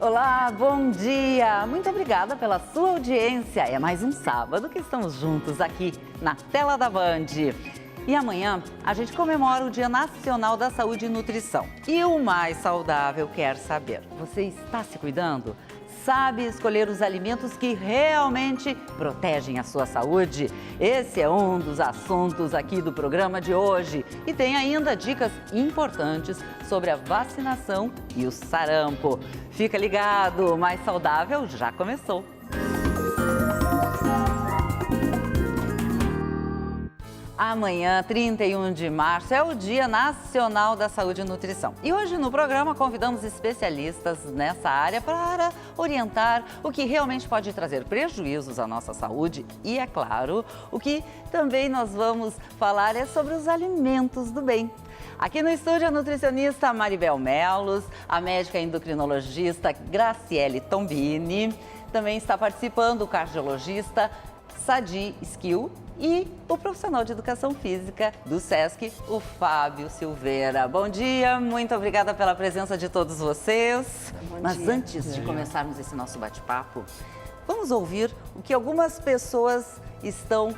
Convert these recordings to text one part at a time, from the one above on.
Olá, bom dia! Muito obrigada pela sua audiência. É mais um sábado que estamos juntos aqui na tela da Band. E amanhã a gente comemora o Dia Nacional da Saúde e Nutrição. E o Mais Saudável quer saber: você está se cuidando? Sabe escolher os alimentos que realmente protegem a sua saúde? Esse é um dos assuntos aqui do programa de hoje. E tem ainda dicas importantes sobre a vacinação e o sarampo. Fica ligado, o Mais Saudável já começou. Amanhã, 31 de março, é o Dia Nacional da Saúde e Nutrição. E hoje no programa convidamos especialistas nessa área para orientar o que realmente pode trazer prejuízos à nossa saúde. E, é claro, o que também nós vamos falar é sobre os alimentos do bem. Aqui no estúdio a nutricionista Maribel Melos, a médica endocrinologista Graciele Tombini, também está participando o cardiologista Sadi Skill e o profissional de educação física do SESC, o Fábio Silveira. Bom dia, muito obrigada pela presença de todos vocês. Mas antes de começarmos esse nosso bate-papo, vamos ouvir o que algumas pessoas estão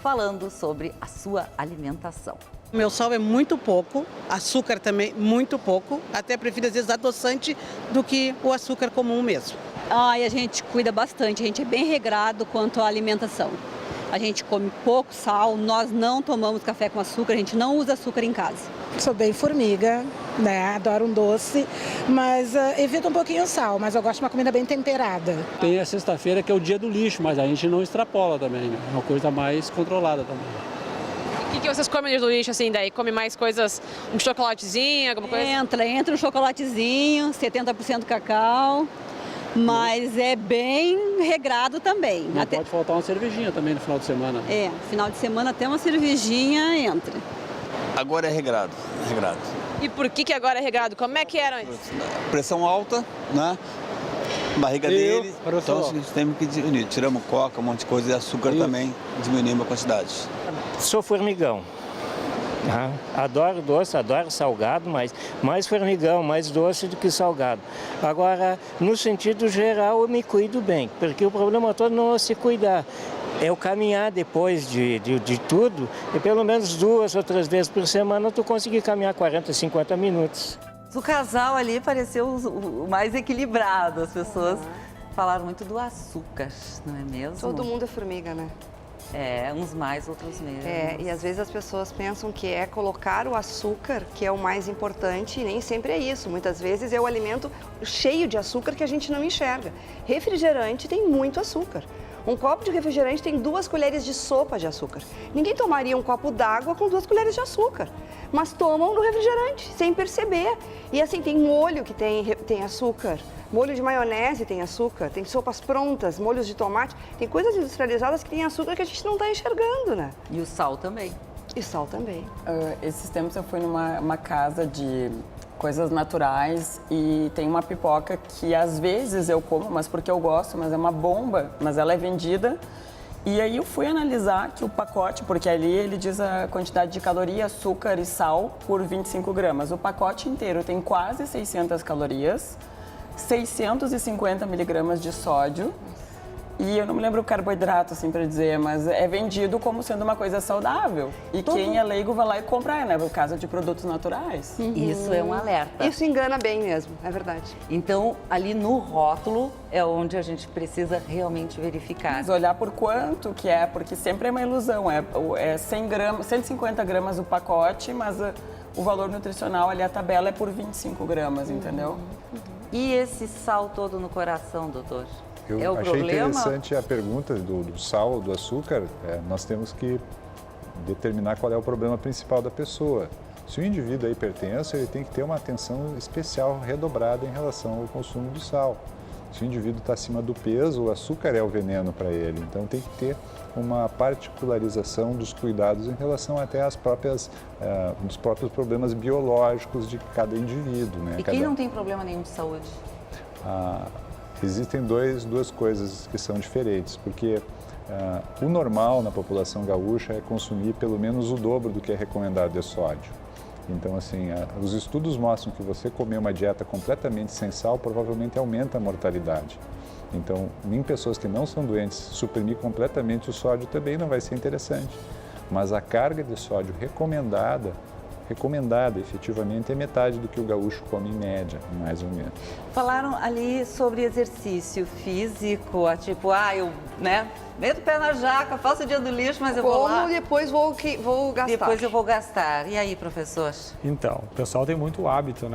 falando sobre a sua alimentação. Meu sal é muito pouco, açúcar também muito pouco, até prefiro às vezes adoçante do que o açúcar comum mesmo. A gente cuida bastante, a gente é bem regrado quanto à alimentação. A gente come pouco sal, nós não tomamos café com açúcar, a gente não usa açúcar em casa. Sou bem formiga, né? Adoro um doce, mas evito um pouquinho o sal, mas eu gosto de uma comida bem temperada. Tem a sexta-feira que é o dia do lixo, mas a gente não extrapola também, né? É uma coisa mais controlada também. O que vocês comem do lixo, assim, daí? Come mais coisas, um chocolatezinho, alguma coisa? Entra um chocolatezinho, 70% cacau, mas é bem regrado também. Não pode faltar uma cervejinha também no final de semana. Final de semana até uma cervejinha entra. Agora é regrado. E por que agora é regrado? Como é que era antes? Pressão alta, né? Barriga dele, então a gente tem que diminuir. Tiramos coca, um monte de coisa e açúcar também, diminuímos a quantidade. Sou formigão. Adoro doce, adoro salgado, mas mais formigão, mais doce do que salgado. Agora, no sentido geral, eu me cuido bem, porque o problema todo não é se cuidar. É o caminhar depois de tudo, e pelo menos 2 ou 3 vezes por semana tu conseguir caminhar 40, 50 minutos. O casal ali pareceu o mais equilibrado, as pessoas falaram muito do açúcar, não é mesmo? Todo mundo é formiga, né? Uns mais, outros menos. E às vezes as pessoas pensam que é colocar o açúcar que é o mais importante e nem sempre é isso. Muitas vezes é o alimento cheio de açúcar que a gente não enxerga. Refrigerante tem muito açúcar. Um copo de refrigerante tem 2 colheres de sopa de açúcar. Ninguém tomaria um copo d'água com 2 colheres de açúcar, mas tomam no refrigerante, sem perceber. E assim, tem molho que tem açúcar, molho de maionese tem açúcar, tem sopas prontas, molhos de tomate, tem coisas industrializadas que têm açúcar que a gente não está enxergando, né? E o sal também. E sal também. Esses tempos eu fui numa casa de coisas naturais e tem uma pipoca que às vezes eu como, mas porque eu gosto, mas é uma bomba, mas ela é vendida. E aí eu fui analisar que o pacote, porque ali ele diz a quantidade de caloria, açúcar e sal por 25 gramas. O pacote inteiro tem quase 600 calorias, 650 miligramas de sódio. E eu não me lembro o carboidrato, assim, para dizer, mas é vendido como sendo uma coisa saudável. E quem é leigo vai lá e compra, né? Por causa de produtos naturais. Isso é um alerta. Isso engana bem mesmo, é verdade. Então, ali no rótulo é onde a gente precisa realmente verificar. Mas olhar por quanto que é, porque sempre é uma ilusão. É 100 gramas, 150 gramas o pacote, mas o valor nutricional ali, a tabela é por 25 gramas, entendeu? E esse sal todo no coração, doutor? Eu achei interessante a pergunta do sal, do açúcar. Nós temos que determinar qual é o problema principal da pessoa. Se o indivíduo é hipertenso, ele tem que ter uma atenção especial redobrada em relação ao consumo do sal. Se o indivíduo está acima do peso, o açúcar é o veneno para ele. Então tem que ter uma particularização dos cuidados em relação até às dos próprios problemas biológicos de cada indivíduo, né? E quem não tem problema nenhum de saúde? Existem duas coisas que são diferentes, porque o normal na população gaúcha é consumir pelo menos o dobro do que é recomendado de sódio. Então, assim, os estudos mostram que você comer uma dieta completamente sem sal provavelmente aumenta a mortalidade. Então, em pessoas que não são doentes, suprimir completamente o sódio também não vai ser interessante. Mas a carga de sódio recomendada efetivamente é metade do que o gaúcho come em média, mais ou menos. Falaram ali sobre exercício físico, tipo, eu, meto o pé na jaca, faço o dia do lixo, mas eu vou lá. Depois vou gastar. Depois eu vou gastar. E aí, professor? Então, o pessoal tem muito hábito,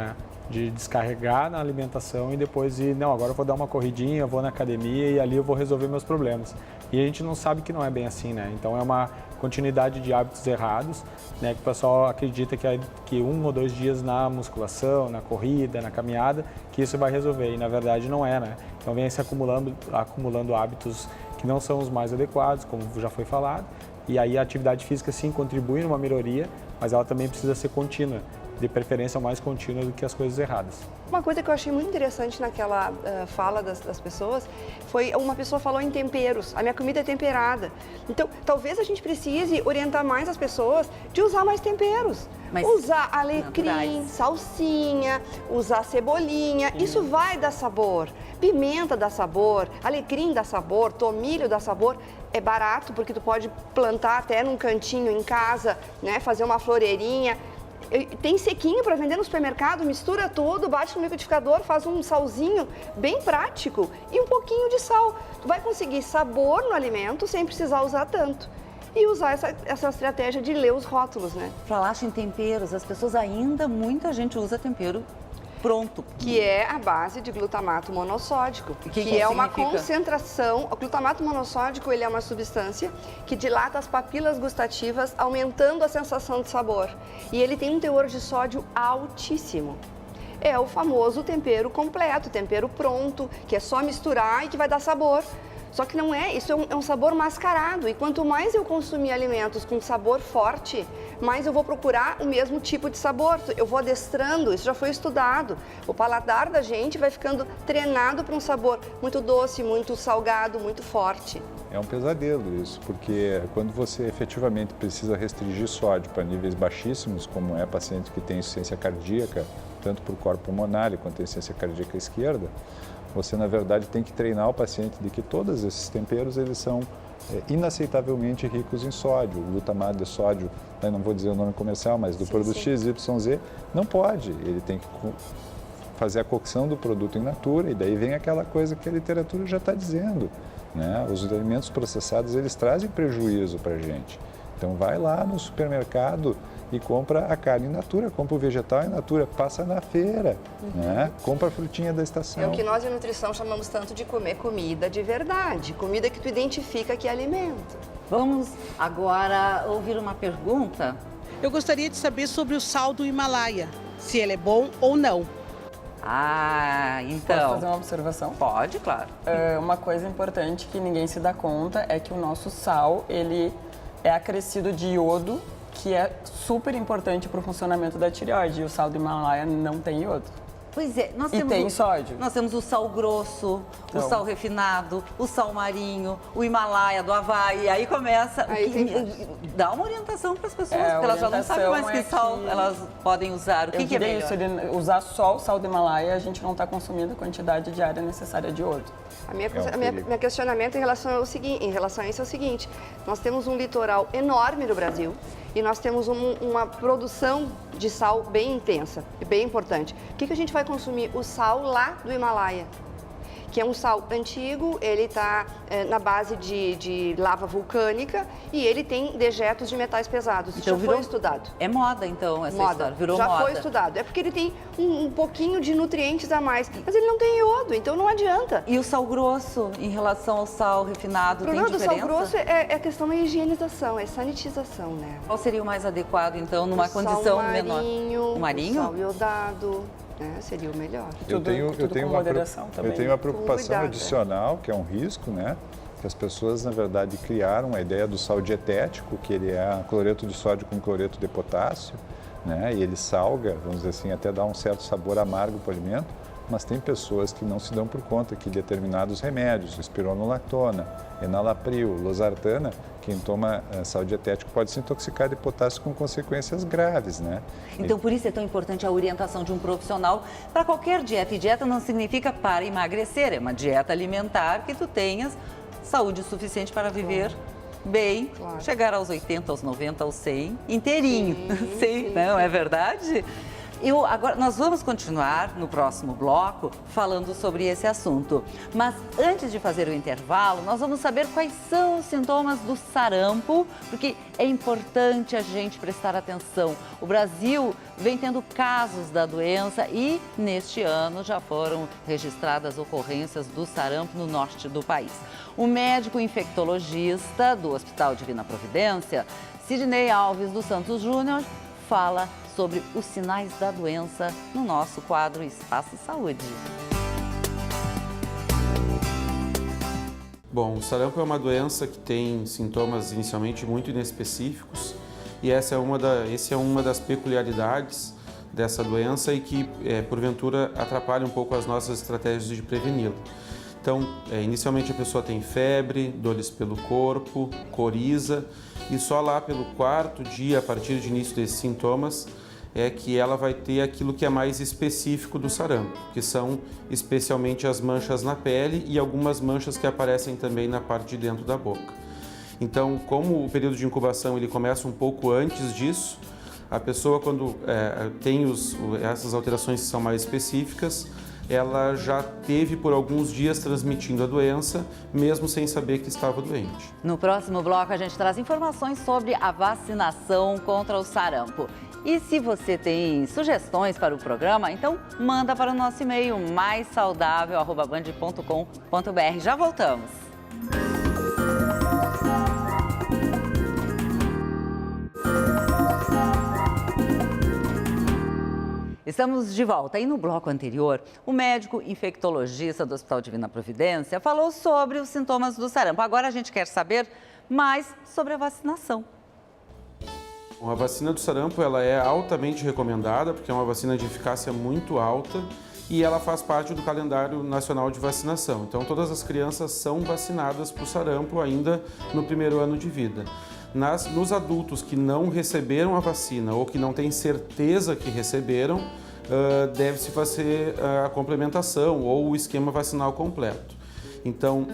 de descarregar na alimentação e depois ir, agora eu vou dar uma corridinha, eu vou na academia e ali eu vou resolver meus problemas. E a gente não sabe que não é bem assim, Então é uma continuidade de hábitos errados, que o pessoal acredita que 1 ou 2 dias na musculação, na corrida, na caminhada, que isso vai resolver. E na verdade não é, Então vem se acumulando hábitos que não são os mais adequados, como já foi falado. E aí a atividade física sim contribui numa melhoria, mas ela também precisa ser contínua, de preferência mais contínua do que as coisas erradas. Uma coisa que eu achei muito interessante naquela fala das pessoas foi uma pessoa falou em temperos. A minha comida é temperada. Então, talvez a gente precise orientar mais as pessoas de usar mais temperos. Usar alecrim, salsinha, usar cebolinha. Isso vai dar sabor. Pimenta dá sabor, alecrim dá sabor, tomilho dá sabor. É barato porque tu pode plantar até num cantinho em casa, fazer uma floreirinha. Tem sequinho para vender no supermercado, mistura tudo, bate no liquidificador, faz um salzinho bem prático e um pouquinho de sal. Tu vai conseguir sabor no alimento sem precisar usar tanto. E usar essa estratégia de ler os rótulos, Falaste em temperos, as pessoas muita gente usa tempero pronto. Que é a base de glutamato monossódico, que é uma concentração. O glutamato monossódico ele é uma substância que dilata as papilas gustativas, aumentando a sensação de sabor. E ele tem um teor de sódio altíssimo. É o famoso tempero completo, tempero pronto, que é só misturar e que vai dar sabor. Só que não é, isso é um sabor mascarado. E quanto mais eu consumir alimentos com sabor forte, mais eu vou procurar o mesmo tipo de sabor. Eu vou adestrando, isso já foi estudado. O paladar da gente vai ficando treinado para um sabor muito doce, muito salgado, muito forte. É um pesadelo isso, porque quando você efetivamente precisa restringir sódio para níveis baixíssimos, como é paciente que tem insuficiência cardíaca, tanto por corpo pulmonar quanto insuficiência cardíaca esquerda, você, na verdade, tem que treinar o paciente de que todos esses temperos eles são inaceitavelmente ricos em sódio. O glutamato de sódio, não vou dizer o nome comercial, mas do produto XYZ, não pode. Ele tem que fazer a cocção do produto in natura e daí vem aquela coisa que a literatura já está dizendo. Os alimentos processados, eles trazem prejuízo para a gente. Então, vai lá no supermercado e compra a carne in natura, compra o vegetal in natura, passa na feira, compra a frutinha da estação. É o que nós em nutrição chamamos tanto de comer comida de verdade, comida que tu identifica que é alimento. Vamos agora ouvir uma pergunta. Eu gostaria de saber sobre o sal do Himalaia, se ele é bom ou não. Então... Posso fazer uma observação? Pode, claro. Uma coisa importante que ninguém se dá conta é que o nosso sal, ele é acrescido de iodo, que é super importante para o funcionamento da tireoide. E o sal do Himalaia não tem iodo. Pois é, tem sódio. Nós temos o sal grosso, o sal refinado, o sal marinho, o Himalaia do Havaí. Aí começa. Dá uma orientação para as pessoas, porque elas já não sabem mais que sal elas podem usar. O que é melhor? Isso, usar só o sal do Himalaia, a gente não está consumindo a quantidade diária necessária de iodo. Meu questionamento em relação a isso é o seguinte: nós temos um litoral enorme no Brasil e nós temos uma produção de sal bem intensa e bem importante. O que a gente vai consumir? O sal lá do Himalaia, que é um sal antigo, ele está na base de lava vulcânica e ele tem dejetos de metais pesados. Isso então, já foi estudado. É moda, então, essa história? Virou já moda. Foi estudado. É porque ele tem um pouquinho de nutrientes a mais, mas ele não tem iodo, então não adianta. E o sal grosso, em relação ao sal refinado, tem diferença? O problema do sal grosso é a questão da higienização, é sanitização, Qual seria o mais adequado, então, numa condição menor? O marinho, o sal iodado. Seria o melhor. Eu tenho uma preocupação adicional, que é um risco, que as pessoas, na verdade, criaram a ideia do sal dietético, que ele é cloreto de sódio com cloreto de potássio, e ele salga, vamos dizer assim, até dá um certo sabor amargo para o alimento, mas tem pessoas que não se dão por conta que determinados remédios, espironolactona, enalapril, losartana, quem toma sal dietético pode se intoxicar de potássio com consequências graves, né? Então, por isso é tão importante a orientação de um profissional para qualquer dieta. E dieta não significa para emagrecer, é uma dieta alimentar que tu tenhas saúde suficiente para viver bem, chegar aos 80, aos 90, aos 100, inteirinho. Sim, não é verdade? Agora, nós vamos continuar no próximo bloco falando sobre esse assunto. Mas antes de fazer o intervalo, nós vamos saber quais são os sintomas do sarampo, porque é importante a gente prestar atenção. O Brasil vem tendo casos da doença e neste ano já foram registradas ocorrências do sarampo no norte do país. O médico infectologista do Hospital Divina Providência, Sidney Alves dos Santos Júnior, fala sobre os sinais da doença no nosso quadro Espaço Saúde. Bom, o sarampo é uma doença que tem sintomas inicialmente muito inespecíficos e essa é uma das peculiaridades dessa doença e que, porventura, atrapalha um pouco as nossas estratégias de preveni-la. Então, inicialmente a pessoa tem febre, dores pelo corpo, coriza e só lá pelo 4º dia, a partir de início desses sintomas, é que ela vai ter aquilo que é mais específico do sarampo, que são especialmente as manchas na pele e algumas manchas que aparecem também na parte de dentro da boca. Então, como o período de incubação ele começa um pouco antes disso, a pessoa quando tem essas alterações que são mais específicas, ela já teve por alguns dias transmitindo a doença, mesmo sem saber que estava doente. No próximo bloco, a gente traz informações sobre a vacinação contra o sarampo. E se você tem sugestões para o programa, então manda para o nosso e-mail maissaudável@band.com.br. Já voltamos. Estamos de volta. E no bloco anterior, o médico infectologista do Hospital Divina Providência falou sobre os sintomas do sarampo. Agora a gente quer saber mais sobre a vacinação. A vacina do sarampo ela é altamente recomendada porque é uma vacina de eficácia muito alta e ela faz parte do calendário nacional de vacinação. Então todas as crianças são vacinadas para o sarampo ainda no primeiro ano de vida. Nos adultos que não receberam a vacina ou que não têm certeza que receberam, deve-se fazer a complementação ou o esquema vacinal completo. Então,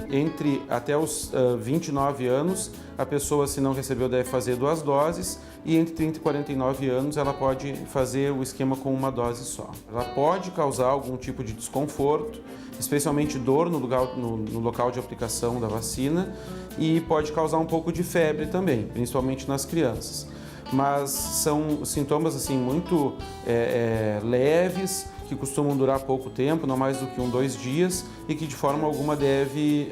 até os 29 anos, a pessoa, se não recebeu, deve fazer 2 doses e entre 30 e 49 anos ela pode fazer o esquema com 1 dose só. Ela pode causar algum tipo de desconforto, especialmente dor no local de aplicação da vacina e pode causar um pouco de febre também, principalmente nas crianças. Mas são sintomas assim muito leves, que costumam durar pouco tempo, não mais do que 1, 2 dias, e que de forma alguma deve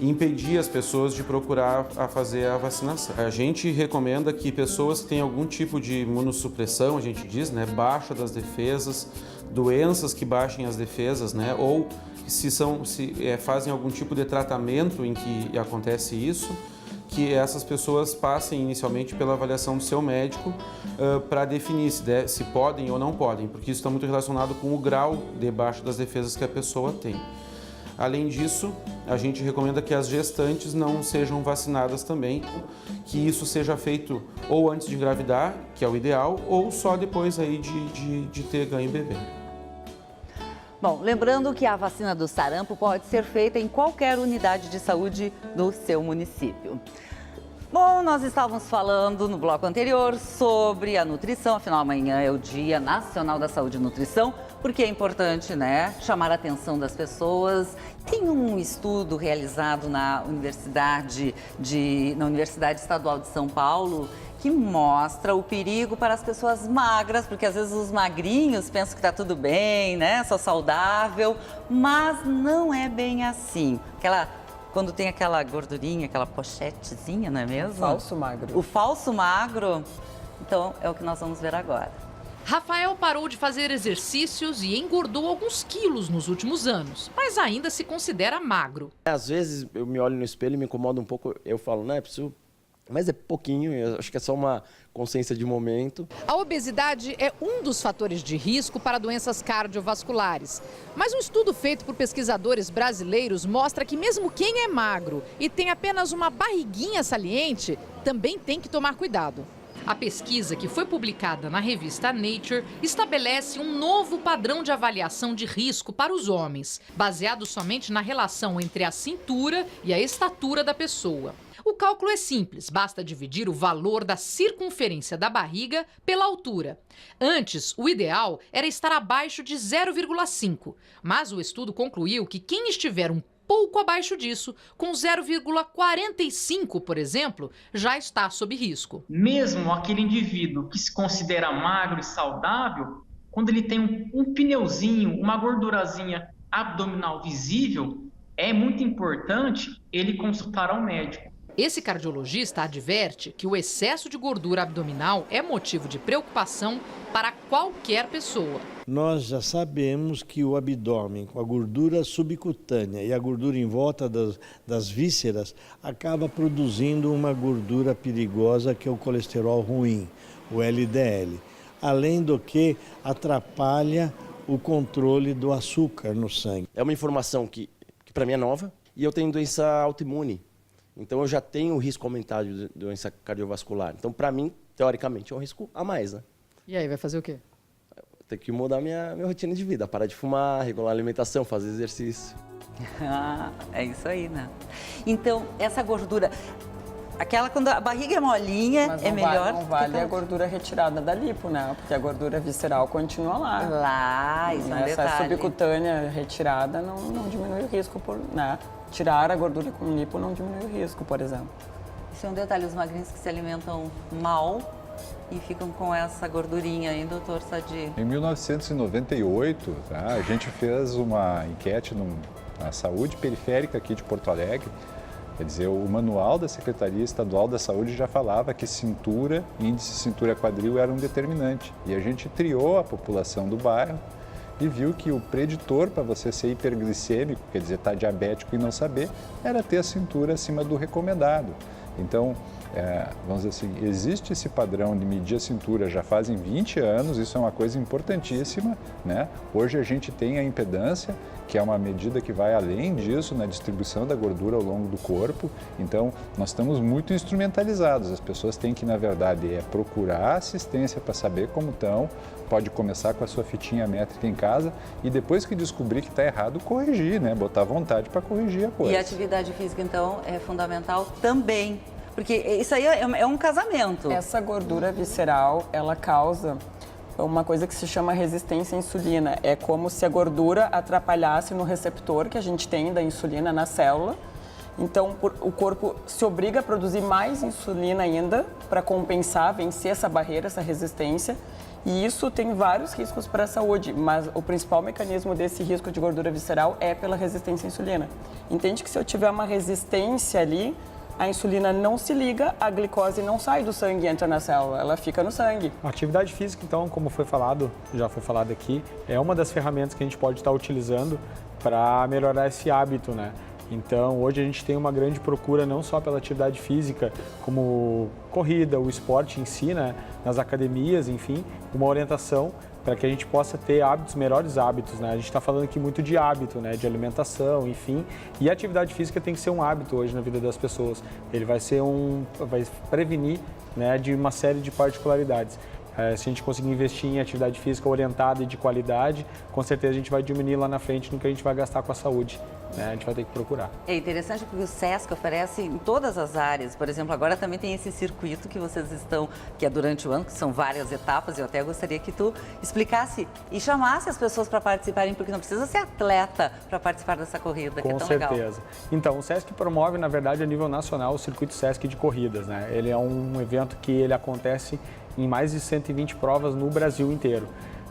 impedir as pessoas de procurar fazer a vacinação. A gente recomenda que pessoas que têm algum tipo de imunossupressão, a gente diz, né, baixa das defesas, doenças que baixem as defesas, né, ou se fazem algum tipo de tratamento em que acontece isso, que essas pessoas passem inicialmente pela avaliação do seu médico para definir se podem ou não podem, porque isso está muito relacionado com o grau de baixa das defesas que a pessoa tem. Além disso, a gente recomenda que as gestantes não sejam vacinadas também, que isso seja feito ou antes de engravidar, que é o ideal, ou só depois aí de ter ganho bebê. Bom, lembrando que a vacina do sarampo pode ser feita em qualquer unidade de saúde do seu município. Bom, nós estávamos falando no bloco anterior sobre a nutrição, afinal amanhã é o Dia Nacional da Saúde e Nutrição, porque é importante, né, chamar a atenção das pessoas. Tem um estudo realizado na Universidade Estadual de São Paulo que mostra o perigo para as pessoas magras, porque às vezes os magrinhos pensam que está tudo bem, né? Sou saudável, mas não é bem assim. Quando tem aquela gordurinha, aquela pochetezinha, não é mesmo? O falso magro. O falso magro, então é o que nós vamos ver agora. Rafael parou de fazer exercícios e engordou alguns quilos nos últimos anos, mas ainda se considera magro. Às vezes eu me olho no espelho e me incomoda um pouco, eu falo, né, preciso Mas é pouquinho, eu acho que é só uma consciência de momento. A obesidade é um dos fatores de risco para doenças cardiovasculares. Mas um estudo feito por pesquisadores brasileiros mostra que mesmo quem é magro e tem apenas uma barriguinha saliente, também tem que tomar cuidado. A pesquisa, que foi publicada na revista Nature, estabelece um novo padrão de avaliação de risco para os homens, baseado somente na relação entre a cintura e a estatura da pessoa. O cálculo é simples, basta dividir o valor da circunferência da barriga pela altura. Antes, o ideal era estar abaixo de 0,5, mas o estudo concluiu que quem estiver um pouco abaixo disso, com 0,45, por exemplo, já está sob risco. Mesmo aquele indivíduo que se considera magro e saudável, quando ele tem um pneuzinho, uma gordurazinha abdominal visível, é muito importante ele consultar ao médico. Esse cardiologista adverte que o excesso de gordura abdominal é motivo de preocupação para qualquer pessoa. Nós já sabemos que o abdômen, com a gordura subcutânea e a gordura em volta das vísceras, acaba produzindo uma gordura perigosa, que é o colesterol ruim, o LDL. Além do que atrapalha o controle do açúcar no sangue. É uma informação que para mim é nova, e eu tenho doença autoimune. Então, eu já tenho o risco aumentado de doença cardiovascular. Então, para mim, teoricamente, é um risco a mais, né? E aí, vai fazer o quê? Tem que mudar minha rotina de vida, parar de fumar, regular a alimentação, fazer exercício. É isso aí, né? Então, essa gordura, aquela quando a barriga é molinha, mas é melhor... Não vale a gordura retirada da lipo, né? Porque a gordura visceral continua lá. Lá, isso é um detalhe. Essa subcutânea retirada não diminui o risco, né? Tirar a gordura com lipo não diminui o risco, por exemplo. Isso é um detalhe, os magrinhos que se alimentam mal e ficam com essa gordurinha aí, doutor Sadi. Em 1998, a gente fez uma enquete na saúde periférica aqui de Porto Alegre. Quer dizer, o manual da Secretaria Estadual da Saúde já falava que cintura, índice cintura-quadril era um determinante. E a gente triou a população do bairro e viu que o preditor para você ser hiperglicêmico, quer dizer, estar diabético e não saber, era ter a cintura acima do recomendado. Então, vamos dizer assim, existe esse padrão de medir a cintura já fazem 20 anos, isso é uma coisa importantíssima, né? Hoje a gente tem a impedância, que é uma medida que vai além disso na distribuição da gordura ao longo do corpo. Então, nós estamos muito instrumentalizados. As pessoas têm que, na verdade, procurar assistência para saber como estão. Pode começar com a sua fitinha métrica em casa e depois que descobrir que está errado, corrigir, né? Botar vontade para corrigir a coisa. E a atividade física, então, é fundamental também, porque isso aí é um casamento. Essa gordura visceral, ela causa uma coisa que se chama resistência à insulina. É como se a gordura atrapalhasse no receptor que a gente tem da insulina na célula. Então, o corpo se obriga a produzir mais insulina ainda para compensar, vencer essa barreira, essa resistência. E isso tem vários riscos para a saúde, mas o principal mecanismo desse risco de gordura visceral é pela resistência à insulina. Entende que se eu tiver uma resistência ali, a insulina não se liga, a glicose não sai do sangue e entra na célula, ela fica no sangue. A atividade física, então, como foi falado, já foi falado aqui, é uma das ferramentas que a gente pode estar utilizando para melhorar esse hábito, né? Então, hoje a gente tem uma grande procura não só pela atividade física, como corrida, o esporte em si, né? Nas academias, enfim, uma orientação para que a gente possa ter melhores hábitos, né? A gente está falando aqui muito de hábito, né? De alimentação, enfim, e a atividade física tem que ser um hábito hoje na vida das pessoas. Ele vai prevenir, né, de uma série de particularidades. Se a gente conseguir investir em atividade física orientada e de qualidade, com certeza a gente vai diminuir lá na frente no que a gente vai gastar com a saúde. A gente vai ter que procurar. É interessante porque o SESC oferece em todas as áreas. Por exemplo, agora também tem esse circuito que vocês estão, que é durante o ano, que são várias etapas. Eu até gostaria que tu explicasse e chamasse as pessoas para participarem, porque não precisa ser atleta para participar dessa corrida, que é tão legal. Com certeza. Então, o SESC promove, na verdade, a nível nacional, o circuito SESC de corridas, né? Ele é um evento que ele acontece em mais de 120 provas no Brasil inteiro.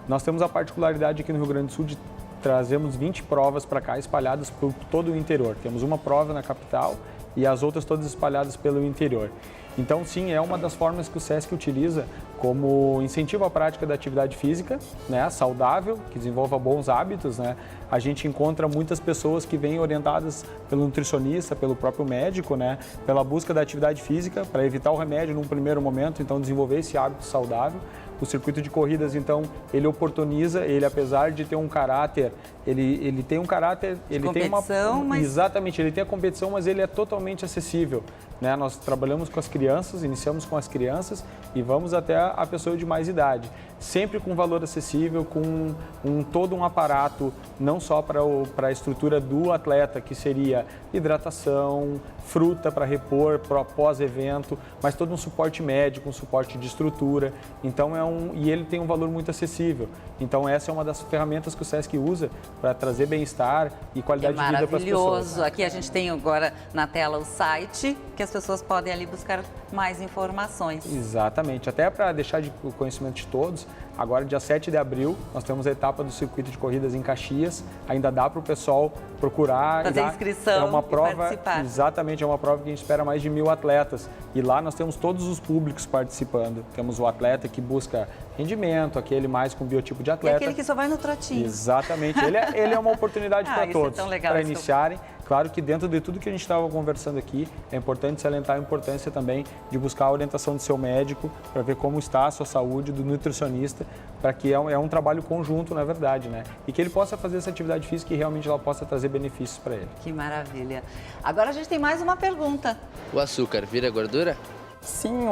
Nós temos a particularidade aqui no Rio Grande do Sul de trazemos 20 provas para cá espalhadas por todo o interior. Temos uma prova na capital e as outras todas espalhadas pelo interior. Então, sim, é uma das formas que o SESC utiliza como incentivo à prática da atividade física, né, saudável, que desenvolva bons hábitos, né. A gente encontra muitas pessoas que vêm orientadas pelo nutricionista, pelo próprio médico, né, pela busca da atividade física para evitar o remédio num primeiro momento, então desenvolver esse hábito saudável. O circuito de corridas, então, ele oportuniza, ele apesar de ter um caráter, ele tem um caráter, ele tem uma mas... Exatamente, ele tem a competição, mas ele é totalmente acessível, né? Nós trabalhamos com as crianças, iniciamos com as crianças e vamos até a pessoa de mais idade, sempre com valor acessível, com todo um aparato, não só para a estrutura do atleta, que seria hidratação, fruta para repor pós-evento, mas todo um suporte médico, um suporte de estrutura. Então e ele tem um valor muito acessível. Então essa é uma das ferramentas que o SESC usa para trazer bem-estar e qualidade de vida para as pessoas. Maravilhoso. Aqui a gente tem agora na tela o site, que as pessoas podem ali buscar mais informações. Exatamente. Até para deixar de conhecimento de todos, agora dia 7 de abril, nós temos a etapa do circuito de corridas em Caxias. Ainda dá para o pessoal procurar. Fazer inscrição, é uma prova, e participar. Exatamente, é uma prova que a gente espera mais de 1.000 atletas. E lá nós temos todos os públicos participando. Temos o atleta que busca rendimento, aquele mais com biotipo de atleta. E aquele que só vai no trotinho. Exatamente. Ele é uma oportunidade para todos, para iniciarem. Claro que dentro de tudo que a gente estava conversando aqui, é importante salientar a importância também de buscar a orientação do seu médico para ver como está a sua saúde, do nutricionista, para que é um trabalho conjunto, na verdade, né? E que ele possa fazer essa atividade física e realmente ela possa trazer benefícios para ele. Que maravilha. Agora a gente tem mais uma pergunta. O açúcar vira gordura? Sim,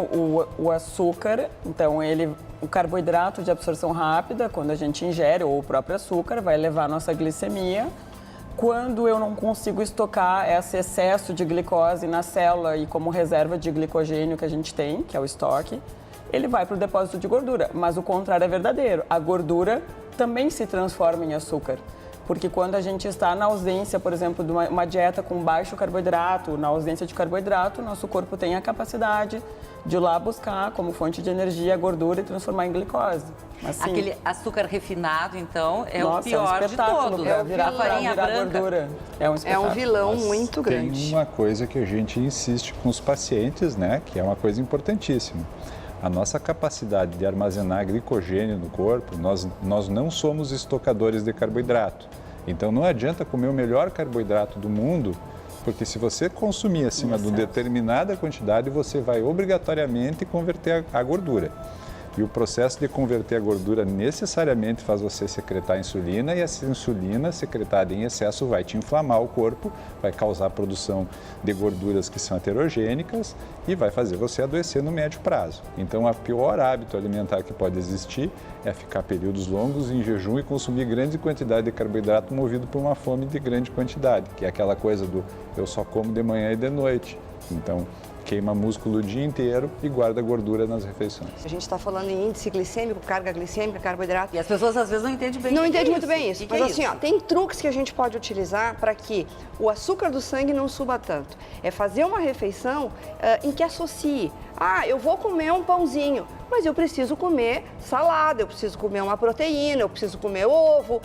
o açúcar, então o carboidrato de absorção rápida, quando a gente ingere, ou o próprio açúcar, vai levar a nossa glicemia. Quando eu não consigo estocar esse excesso de glicose na célula e como reserva de glicogênio que a gente tem, que é o estoque, ele vai para o depósito de gordura. Mas o contrário é verdadeiro. A gordura também se transforma em açúcar. Porque quando a gente está na ausência, por exemplo, de uma dieta com baixo carboidrato, na ausência de carboidrato, nosso corpo tem a capacidade de ir lá buscar como fonte de energia a gordura e transformar em glicose. Mas, sim, aquele açúcar refinado, então, é nossa, o pior é um de todos. É virar farinha branca. Gordura. É um vilão muito grande. Tem uma coisa que a gente insiste com os pacientes, né, que é uma coisa importantíssima. A nossa capacidade de armazenar glicogênio no corpo, nós não somos estocadores de carboidrato. Então não adianta comer o melhor carboidrato do mundo, porque se você consumir acima de uma determinada quantidade, você vai obrigatoriamente converter a gordura. E o processo de converter a gordura necessariamente faz você secretar insulina, e essa insulina secretada em excesso vai te inflamar o corpo, vai causar a produção de gorduras que são aterogênicas e vai fazer você adoecer no médio prazo. Então, o pior hábito alimentar que pode existir é ficar períodos longos em jejum e consumir grande quantidade de carboidrato movido por uma fome de grande quantidade, que é aquela coisa do eu só como de manhã e de noite. Então, queima músculo o dia inteiro e guarda gordura nas refeições. A gente está falando em índice glicêmico, carga glicêmica, carboidrato. E as pessoas às vezes não entendem bem. Não entendem muito bem isso. Mas assim, isso? Tem truques que a gente pode utilizar para que o açúcar do sangue não suba tanto. É fazer uma refeição em que associe. Eu vou comer um pãozinho, mas eu preciso comer salada, eu preciso comer uma proteína, eu preciso comer ovo.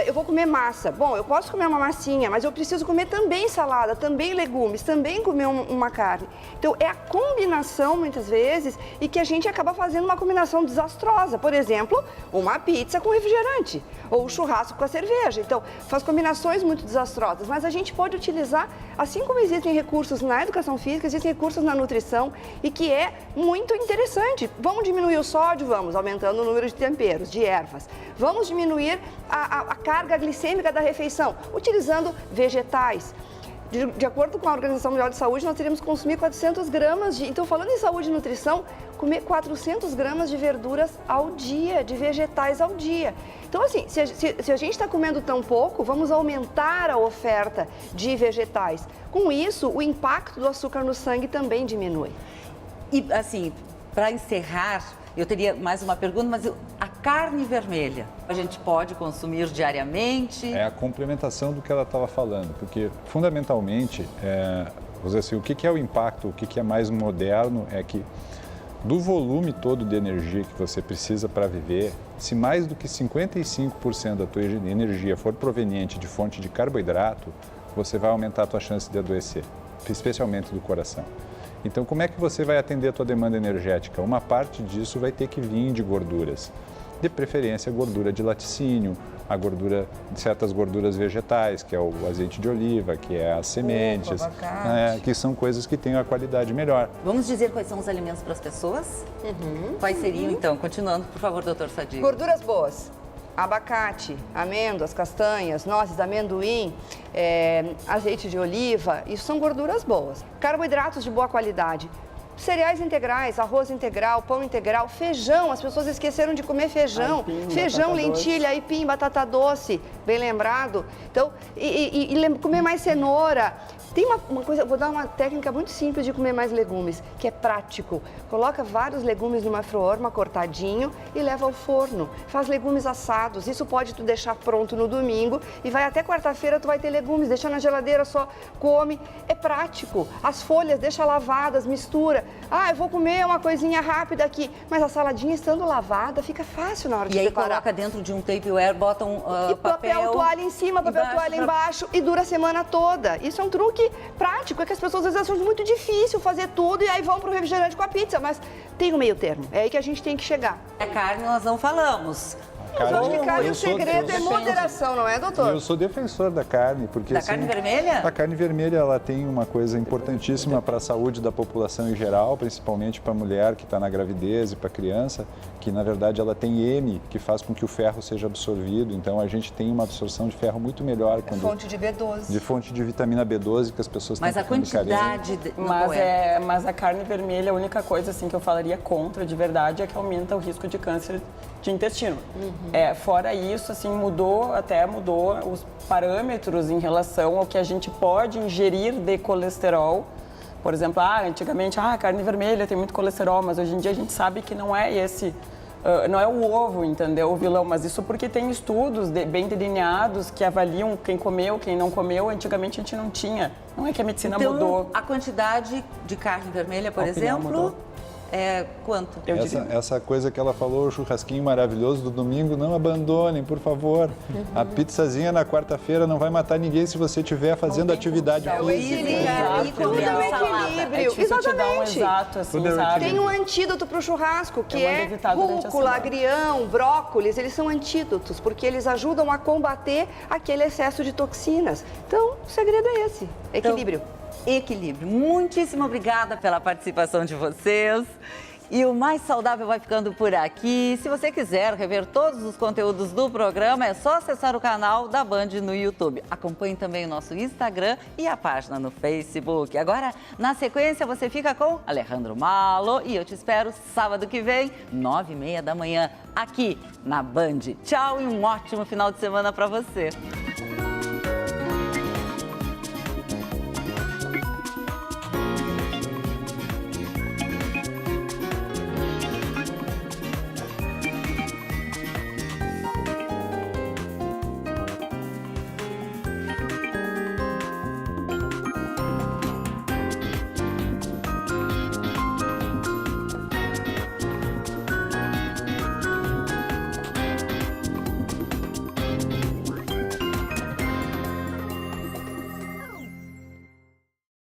Eu vou comer massa. Bom, eu posso comer uma massinha, mas eu preciso comer também salada, também legumes, também comer uma carne. Então, é a combinação, muitas vezes, e que a gente acaba fazendo uma combinação desastrosa. Por exemplo, uma pizza com refrigerante, ou um churrasco com a cerveja. Então, faz combinações muito desastrosas, mas a gente pode utilizar, assim como existem recursos na educação física, existem recursos na nutrição, e que é muito interessante. Vamos diminuir o sódio? Vamos, aumentando o número de temperos, de ervas. Vamos diminuir a carga glicêmica da refeição, utilizando vegetais. De acordo com a Organização Mundial de Saúde, nós teríamos que consumir 400 gramas de... Então, falando em saúde e nutrição, comer 400 gramas de verduras ao dia, de vegetais ao dia. Então, assim, se a gente está comendo tão pouco, vamos aumentar a oferta de vegetais. Com isso, o impacto do açúcar no sangue também diminui. E, assim, para encerrar, eu teria mais uma pergunta, mas a carne vermelha, a gente pode consumir diariamente? É a complementação do que ela estava falando, porque fundamentalmente, vou dizer assim, o que é o impacto, o que é mais moderno é que do volume todo de energia que você precisa para viver, se mais do que 55% da tua energia for proveniente de fonte de carboidrato, você vai aumentar a tua chance de adoecer, especialmente do coração. Então, como é que você vai atender a tua demanda energética? Uma parte disso vai ter que vir de gorduras. De preferência, gordura de laticínio, a gordura, certas gorduras vegetais, que é o azeite de oliva, que é as sementes, que são coisas que têm a qualidade melhor. Vamos dizer quais são os alimentos para as pessoas? Quais seriam, então? Continuando, por favor, doutor Sadi. Gorduras boas. Abacate, amêndoas, castanhas, nozes, amendoim, azeite de oliva, isso são gorduras boas. Carboidratos de boa qualidade. Cereais integrais, arroz integral, pão integral, feijão, as pessoas esqueceram de comer feijão. Aipim, feijão, lentilha, doce. aipim, batata doce, bem lembrado. Então, comer mais cenoura. Tem uma coisa, vou dar uma técnica muito simples de comer mais legumes, que é prático. Coloca vários legumes numa forma, cortadinho, e leva ao forno. Faz legumes assados, isso pode tu deixar pronto no domingo e vai até quarta-feira tu vai ter legumes, deixa na geladeira, só come. É prático. As folhas, deixa lavadas, mistura. Ah, eu vou comer uma coisinha rápida aqui, mas a saladinha estando lavada fica fácil na hora de preparar. E aí coloca dentro de um Tupperware, bota papel toalha em cima, papel toalha embaixo e dura a semana toda. Isso é um truque prático, é que as pessoas às vezes acham muito difícil fazer tudo e aí vão pro refrigerante com a pizza, mas tem um meio termo, é aí que a gente tem que chegar. É carne, nós não falamos. Mas eu acho que carne, o segredo é moderação, não é, doutor? Eu sou defensor da carne, porque da carne vermelha? A carne vermelha, ela tem uma coisa importantíssima para a saúde da população em geral, principalmente para a mulher que está na gravidez e para a criança, que na verdade ela tem M, que faz com que o ferro seja absorvido, então a gente tem uma absorção de ferro muito melhor. Fonte de B12. De fonte de vitamina B12 que as pessoas têm. Mas a quantidade... Mas a carne vermelha, a única coisa assim, que eu falaria contra de verdade é que aumenta o risco de câncer de intestino. Fora isso, assim, mudou os parâmetros em relação ao que a gente pode ingerir de colesterol. Por exemplo, antigamente, carne vermelha tem muito colesterol, mas hoje em dia a gente sabe que não é esse, não é o ovo, entendeu, o vilão, mas isso porque tem estudos bem delineados que avaliam quem comeu, quem não comeu. Antigamente a gente não tinha, não é que a medicina mudou. A quantidade de carne vermelha, por exemplo... quanto? Essa coisa que ela falou, o churrasquinho maravilhoso do domingo, não abandonem, por favor. A pizzazinha na quarta-feira não vai matar ninguém se você estiver fazendo atividade física. Tudo é um equilíbrio. Exatamente. Tem um antídoto para o churrasco, que é rúcula, agrião, brócolis. Eles são antídotos, porque eles ajudam a combater aquele excesso de toxinas. Então, o segredo é esse, equilíbrio. Equilíbrio. Muitíssimo obrigada pela participação de vocês. E o Mais Saudável vai ficando por aqui. Se você quiser rever todos os conteúdos do programa, é só acessar o canal da Band no YouTube. Acompanhe também o nosso Instagram e a página no Facebook. Agora, na sequência, você fica com Alejandro Malo e eu te espero sábado que vem, 9h30 da manhã, aqui na Band. Tchau e um ótimo final de semana para você.